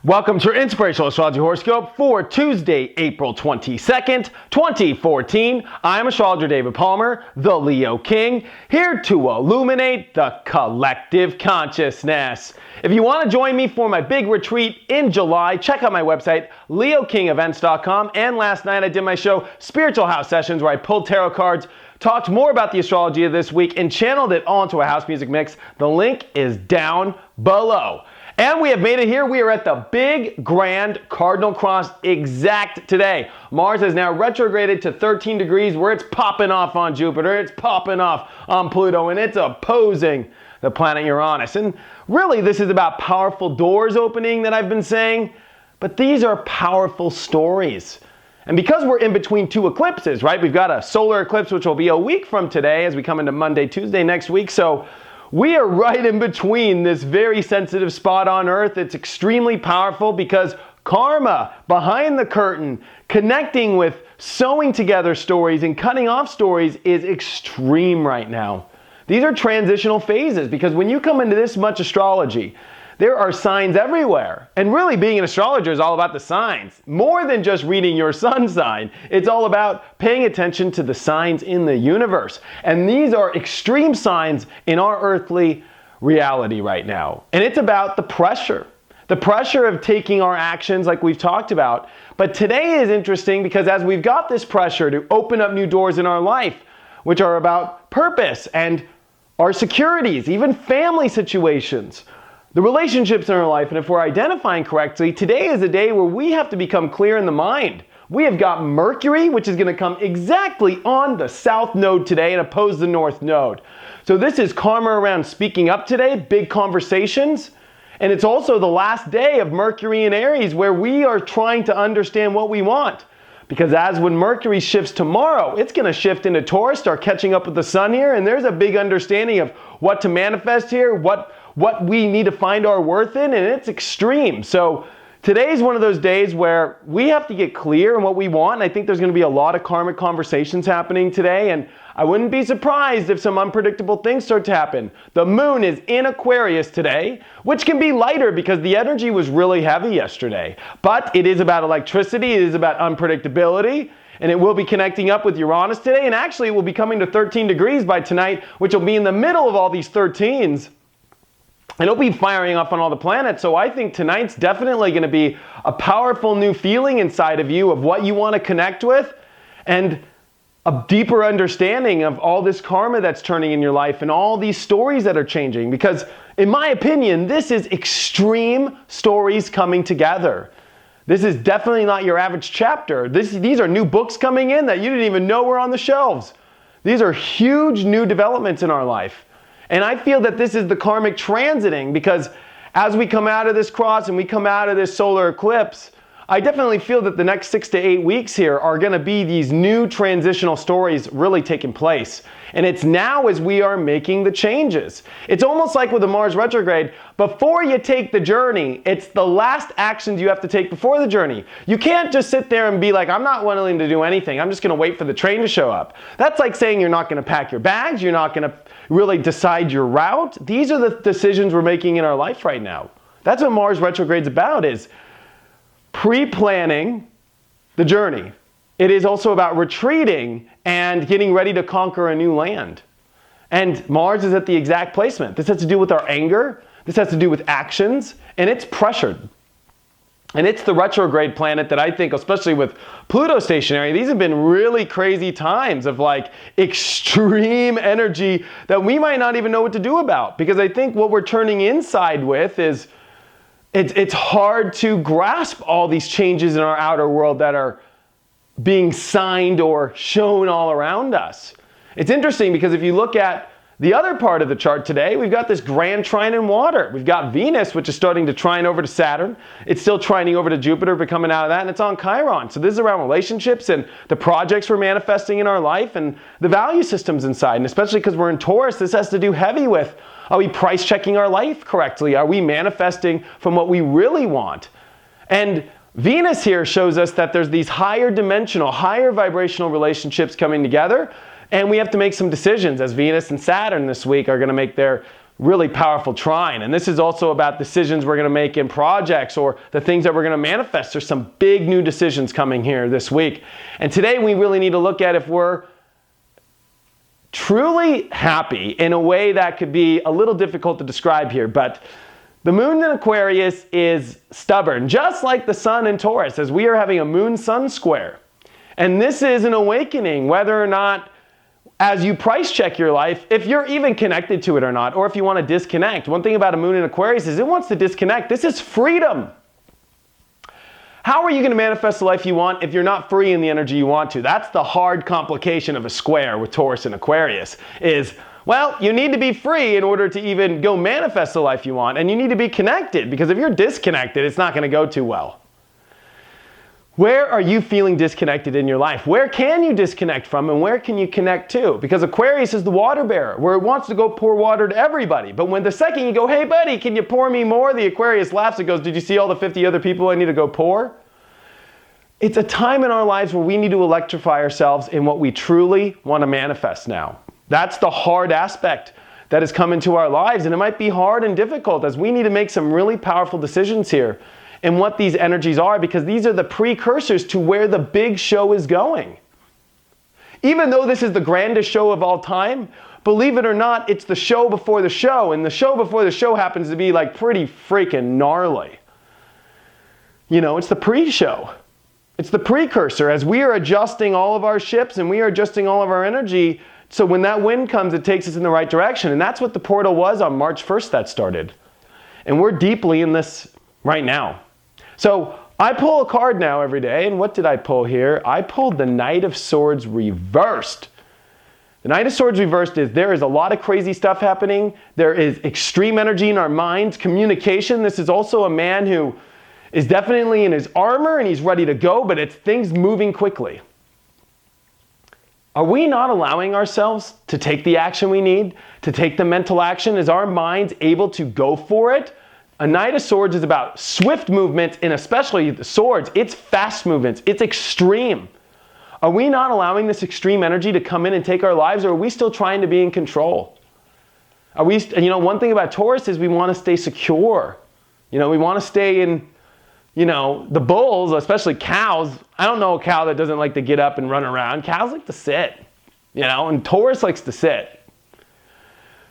Welcome to your Inspirational Astrology Horoscope for Tuesday, April 22nd, 2014. I'm astrologer David Palmer, the Leo King, here to illuminate the collective consciousness. If you want to join me for my big retreat in July, check out my website, leokingevents.com. And last night I did my show, Spiritual House Sessions, where I pulled tarot cards, talked more about the astrology of this week, and channeled it all into a house music mix. The link is down below. And we have made it here. We are at the big, grand Cardinal cross exact today. Mars has now retrograded to 13 degrees where it's popping off on Jupiter, it's popping off on Pluto, and it's opposing the planet Uranus. And really, this is about powerful doors opening that I've been saying, but these are powerful stories. And because we're in between two eclipses, right? We've got a solar eclipse, which will be a week from today as we come into Monday, Tuesday next week. So we are right in between this very sensitive spot on Earth. It's extremely powerful because karma, behind the curtain, connecting with sewing together stories and cutting off stories is extreme right now. These are transitional phases because when you come into this much astrology, there are signs everywhere. And really being an astrologer is all about the signs. More than just reading your sun sign. It's all about paying attention to the signs in the universe. And these are extreme signs in our earthly reality right now. And it's about the pressure. The pressure of taking our actions like we've talked about. But today is interesting because as we've got this pressure to open up new doors in our life, which are about purpose and our securities, even family situations, the relationships in our life, and if we're identifying correctly, today is a day where we have to become clear in the mind. We have got Mercury, which is going to come exactly on the South Node today and oppose the North Node. So this is karma around speaking up today, big conversations. And it's also the last day of Mercury in Aries where we are trying to understand what we want. Because as when Mercury shifts tomorrow, it's going to shift into Taurus, start catching up with the sun here, and there's a big understanding of what to manifest here, what we need to find our worth in, and it's extreme. So today's one of those days where we have to get clear on what we want, and I think there's going to be a lot of karmic conversations happening today, and I wouldn't be surprised if some unpredictable things start to happen. The moon is in Aquarius today, which can be lighter because the energy was really heavy yesterday. But it is about electricity, it is about unpredictability, and it will be connecting up with Uranus today, and actually it will be coming to 13 degrees by tonight, which will be in the middle of all these 13s. And it'll be firing up on all the planets. So I think tonight's definitely going to be a powerful new feeling inside of you of what you want to connect with and a deeper understanding of all this karma that's turning in your life and all these stories that are changing. Because in my opinion, this is extreme stories coming together. This is definitely not your average chapter. These are new books coming in that you didn't even know were on the shelves. These are huge new developments in our life. And I feel that this is the karmic transiting because as we come out of this cross and we come out of this solar eclipse, I definitely feel that the next 6 to 8 weeks here are going to be these new transitional stories really taking place. And it's now as we are making the changes. It's almost like with the Mars retrograde, before you take the journey, it's the last actions you have to take before the journey. You can't just sit there and be like, I'm not willing to do anything. I'm just going to wait for the train to show up. That's like saying you're not going to pack your bags. You're not going to really decide your route. These are the decisions we're making in our life right now. That's what Mars retrograde's about, is pre-planning the journey. It is also about retreating and getting ready to conquer a new land. And Mars is at the exact placement. This has to do with our anger. This has to do with actions, and it's pressured. And it's the retrograde planet that I think, especially with Pluto stationary, these have been really crazy times of like extreme energy that we might not even know what to do about. Because I think what we're turning inside with is it's hard to grasp all these changes in our outer world that are being signed or shown all around us. It's interesting because if you look at the other part of the chart today, we've got this grand trine in water. We've got Venus, which is starting to trine over to Saturn. It's still trining over to Jupiter, but coming out of that, and it's on Chiron. So this is around relationships and the projects we're manifesting in our life and the value systems inside. And especially because we're in Taurus, this has to do heavy with, are we price checking our life correctly? Are we manifesting from what we really want? And Venus here shows us that there's these higher dimensional, higher vibrational relationships coming together, and we have to make some decisions, as Venus and Saturn this week are going to make their really powerful trine. And this is also about decisions we're going to make in projects or the things that we're going to manifest. There's some big new decisions coming here this week. And today we really need to look at if we're truly happy in a way that could be a little difficult to describe here, but the moon in Aquarius is stubborn, just like the sun in Taurus, as we are having a moon-sun square. And this is an awakening, whether or not, as you price check your life, if you're even connected to it or not, or if you want to disconnect. One thing about a moon in Aquarius is it wants to disconnect. This is freedom. How are you going to manifest the life you want if you're not free in the energy you want to? That's the hard complication of a square with Taurus and Aquarius is, well, you need to be free in order to even go manifest the life you want, and you need to be connected, because if you're disconnected, it's not going to go too well. Where are you feeling disconnected in your life? Where can you disconnect from, and where can you connect to? Because Aquarius is the water bearer, where it wants to go pour water to everybody. But when the second you go, hey buddy, can you pour me more? The Aquarius laughs and goes, did you see all the 50 other people I need to go pour? It's a time in our lives where we need to electrify ourselves in what we truly want to manifest now. That's the hard aspect that has come into our lives, and it might be hard and difficult as we need to make some really powerful decisions here in what these energies are, because these are the precursors to where the big show is going. Even though this is the grandest show of all time, believe it or not, it's the show before the show, and the show before the show happens to be like pretty freaking gnarly. You know, it's the pre-show. It's the precursor as we are adjusting all of our ships and we are adjusting all of our energy. So when that wind comes, it takes us in the right direction. And that's what the portal was on March 1st that started. And we're deeply in this right now. So I pull a card now every day. And what did I pull here? I pulled the Knight of Swords reversed. The Knight of Swords reversed is there is a lot of crazy stuff happening. There is extreme energy in our minds, communication. This is also a man who is definitely in his armor and he's ready to go, but it's things moving quickly. Are we not allowing ourselves to take the action we need, to take the mental action? Is our minds able to go for it? A Knight of Swords is about swift movement, and especially the swords, it's fast movements, it's extreme. Are we not allowing this extreme energy to come in and take our lives, or are we still trying to be in control? Are we, one thing about Taurus is we want to stay secure. We want to stay in, the bulls, especially cows. I don't know a cow that doesn't like to get up and run around. Cows like to sit, and Taurus likes to sit.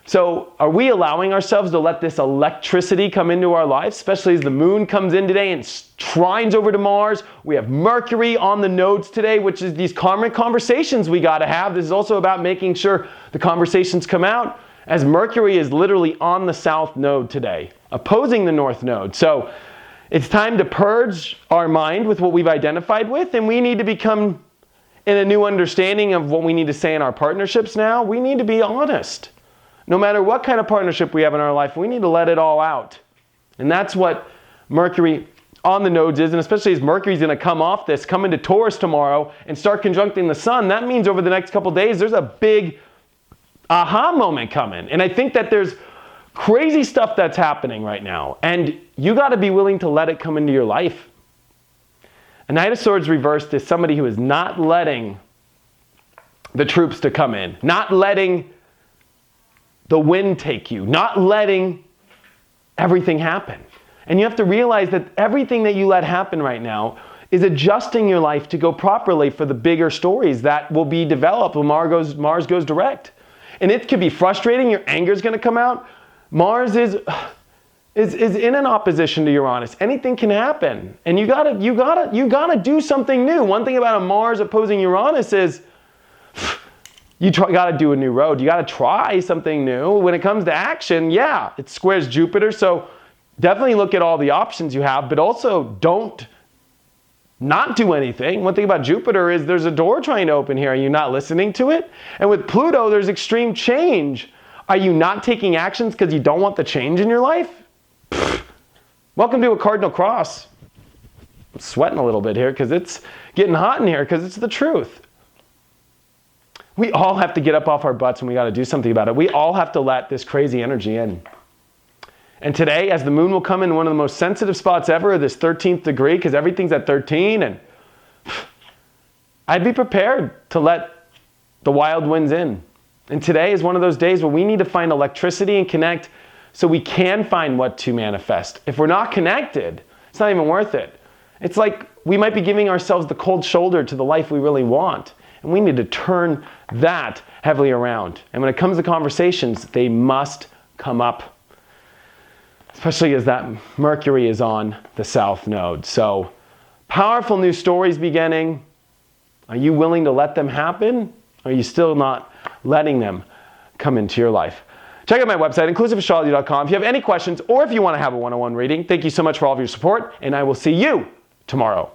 So are we allowing ourselves to let this electricity come into our lives, especially as the moon comes in today and trines over to Mars? We have Mercury on the nodes today, which is these karmic conversations we got to have. This is also about making sure the conversations come out, as Mercury is literally on the south node today, opposing the north node. So it's time to purge our mind with what we've identified with, and we need to become in a new understanding of what we need to say in our partnerships now. We need to be honest. No matter what kind of partnership we have in our life, we need to let it all out. And that's what Mercury on the nodes is, and especially as Mercury's going to come into Taurus tomorrow and start conjuncting the sun, that means over the next couple days there's a big aha moment coming. And I think that there's crazy stuff that's happening right now, and you got to be willing to let it come into your life. A Knight of Swords reversed is somebody who is not letting the troops to come in, not letting the wind take you, not letting everything happen. And you have to realize that everything that you let happen right now is adjusting your life to go properly for the bigger stories that will be developed when Mars goes direct. And it could be frustrating, your anger is going to come out. Mars is in an opposition to Uranus. Anything can happen. And you gotta do something new. One thing about a Mars opposing Uranus is you got to do a new road. You got to try something new. When it comes to action, yeah, it squares Jupiter. So definitely look at all the options you have, but also don't not do anything. One thing about Jupiter is there's a door trying to open here. Are you not listening to it? And with Pluto, there's extreme change. Are you not taking actions because you don't want the change in your life? Welcome to a Cardinal cross. I'm sweating a little bit here because it's getting hot in here because it's the truth. We all have to get up off our butts and we got to do something about it. We all have to let this crazy energy in. And today, as the moon will come in one of the most sensitive spots ever, this 13th degree, because everything's at 13, and I'd be prepared to let the wild winds in. And today is one of those days where we need to find electricity and connect so we can find what to manifest. If we're not connected, it's not even worth it. It's like we might be giving ourselves the cold shoulder to the life we really want. And we need to turn that heavily around. And when it comes to conversations, they must come up. Especially as that Mercury is on the South Node. So, powerful new stories beginning. Are you willing to let them happen? Or are you still not letting them come into your life? Check out my website, inclusiveastrology.com. If you have any questions or if you want to have a one-on-one reading, thank you so much for all of your support, and I will see you tomorrow.